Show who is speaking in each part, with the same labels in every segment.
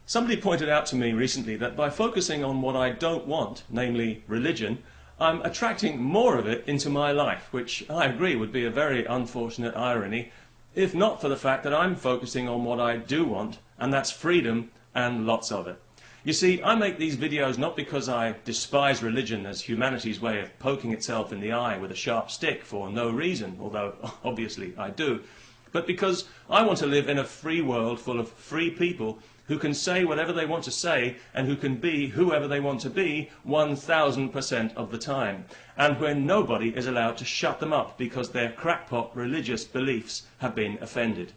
Speaker 1: Somebody pointed out to me recently that by focusing on what I don't want, namely religion, I'm attracting more of it into my life, which I agree would be a very unfortunate irony, if not for the fact that I'm focusing on what I do want, and that's freedom and lots of it. You see, I make these videos not because I despise religion as humanity's way of poking itself in the eye with a sharp stick for no reason, although obviously I do, but because I want to live in a free world full of free people who can say whatever they want to say and who can be whoever they want to be 1000% of the time, and where nobody is allowed to shut them up because their crackpot religious beliefs have been offended.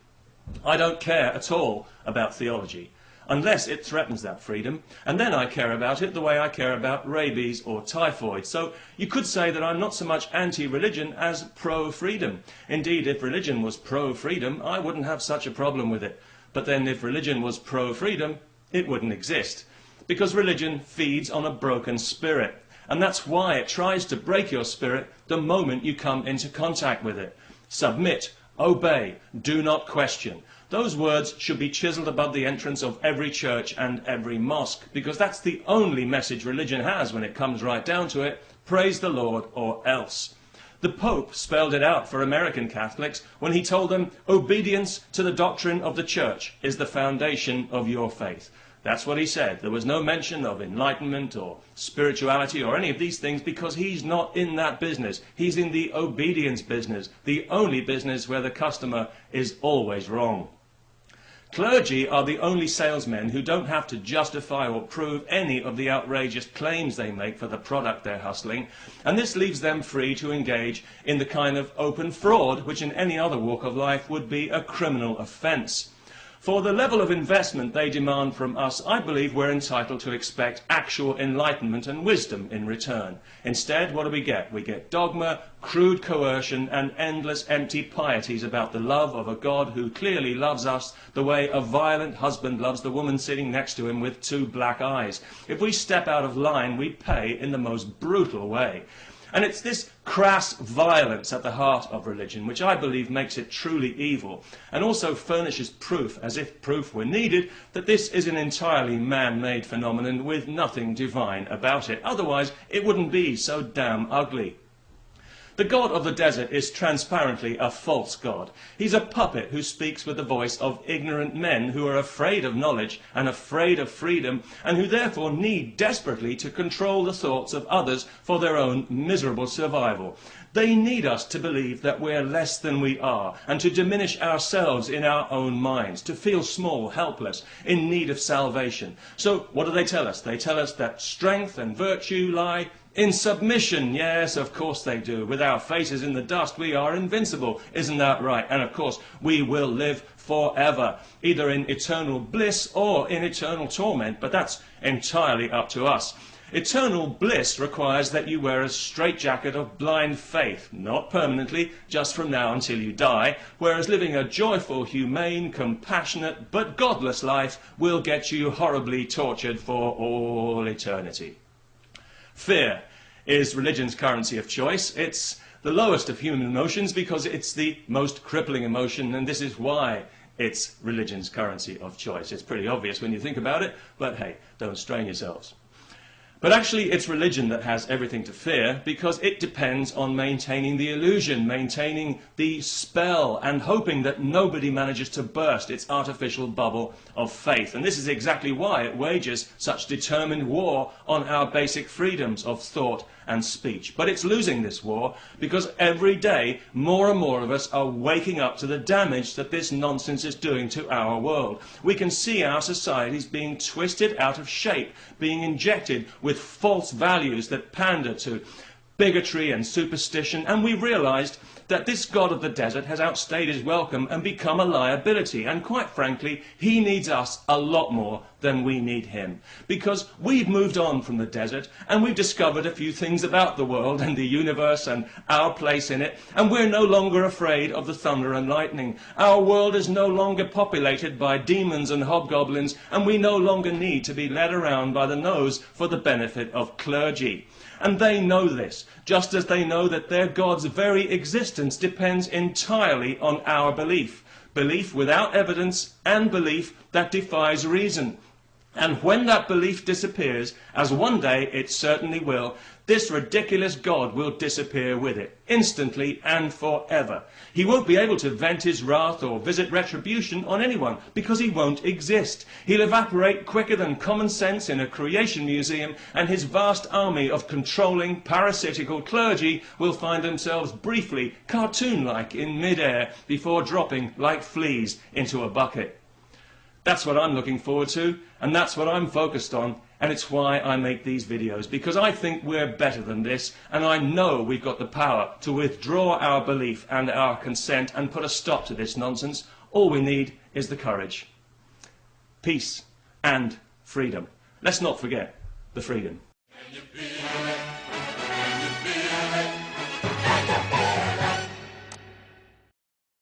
Speaker 1: I don't care at all about theology, unless it threatens that freedom, and then I care about it the way I care about rabies or typhoid. So you could say that I'm not so much anti-religion as pro-freedom. Indeed, if religion was pro-freedom, I wouldn't have such a problem with it. But then if religion was pro-freedom, it wouldn't exist. Because religion feeds on a broken spirit. And that's why it tries to break your spirit the moment you come into contact with it. Submit, obey, do not question. Those words should be chiseled above the entrance of every church and every mosque, because that's the only message religion has when it comes right down to it. Praise the Lord or else. The Pope spelled it out for American Catholics when he told them obedience to the doctrine of the Church is the foundation of your faith. That's what he said. There was no mention of enlightenment or spirituality or any of these things because he's not in that business. He's in the obedience business, the only business where the customer is always wrong. Clergy are the only salesmen who don't have to justify or prove any of the outrageous claims they make for the product they're hustling, and this leaves them free to engage in the kind of open fraud which in any other walk of life would be a criminal offence. For the level of investment they demand from us, I believe we're entitled to expect actual enlightenment and wisdom in return. Instead, what do we get? We get dogma, crude coercion, and endless empty pieties about the love of a God who clearly loves us the way a violent husband loves the woman sitting next to him with two black eyes. If we step out of line, we pay in the most brutal way. And it's this crass violence at the heart of religion which I believe makes it truly evil, and also furnishes proof, as if proof were needed, that this is an entirely man-made phenomenon with nothing divine about it. Otherwise, it wouldn't be so damn ugly. The God of the desert is transparently a false God. He's a puppet who speaks with the voice of ignorant men who are afraid of knowledge and afraid of freedom, and who therefore need desperately to control the thoughts of others for their own miserable survival. They need us to believe that we're less than we are, and to diminish ourselves in our own minds, to feel small, helpless, in need of salvation. So what do they tell us? They tell us that strength and virtue lie in submission. Yes, of course they do. With our faces in the dust, we are invincible. Isn't that right? And of course, we will live forever, either in eternal bliss or in eternal torment, but that's entirely up to us. Eternal bliss requires that you wear a straitjacket of blind faith, not permanently, just from now until you die, whereas living a joyful, humane, compassionate, but godless life will get you horribly tortured for all eternity. Fear is religion's currency of choice. It's the lowest of human emotions because it's the most crippling emotion, and this is why it's religion's currency of choice. It's pretty obvious when you think about it, but hey, don't strain yourselves. But actually, it's religion that has everything to fear because it depends on maintaining the illusion, maintaining the spell, and hoping that nobody manages to burst its artificial bubble of faith. And this is exactly why it wages such determined war on our basic freedoms of thought and speech. But it's losing this war because every day more and more of us are waking up to the damage that this nonsense is doing to our world. We can see our societies being twisted out of shape, being injected with false values that pander to bigotry and superstition, and we realized that this God of the desert has outstayed his welcome and become a liability, and quite frankly, he needs us a lot more than we need him, because we've moved on from the desert and we've discovered a few things about the world and the universe and our place in it, and we're no longer afraid of the thunder and lightning. Our world is no longer populated by demons and hobgoblins, and we no longer need to be led around by the nose for the benefit of clergy. And they know this, just as they know that their God's very existence depends entirely on our belief. Belief without evidence and belief that defies reason. And when that belief disappears, as one day it certainly will, this ridiculous God will disappear with it, instantly and forever. He won't be able to vent his wrath or visit retribution on anyone, because he won't exist. He'll evaporate quicker than common sense in a creation museum, and his vast army of controlling, parasitical clergy will find themselves briefly, cartoon-like in mid-air, before dropping like fleas into a bucket. That's what I'm looking forward to, and that's what I'm focused on, and it's why I make these videos, because I think we're better than this, and I know we've got the power to withdraw our belief and our consent and put a stop to this nonsense. All we need is the courage. Peace and freedom. Let's not forget the freedom.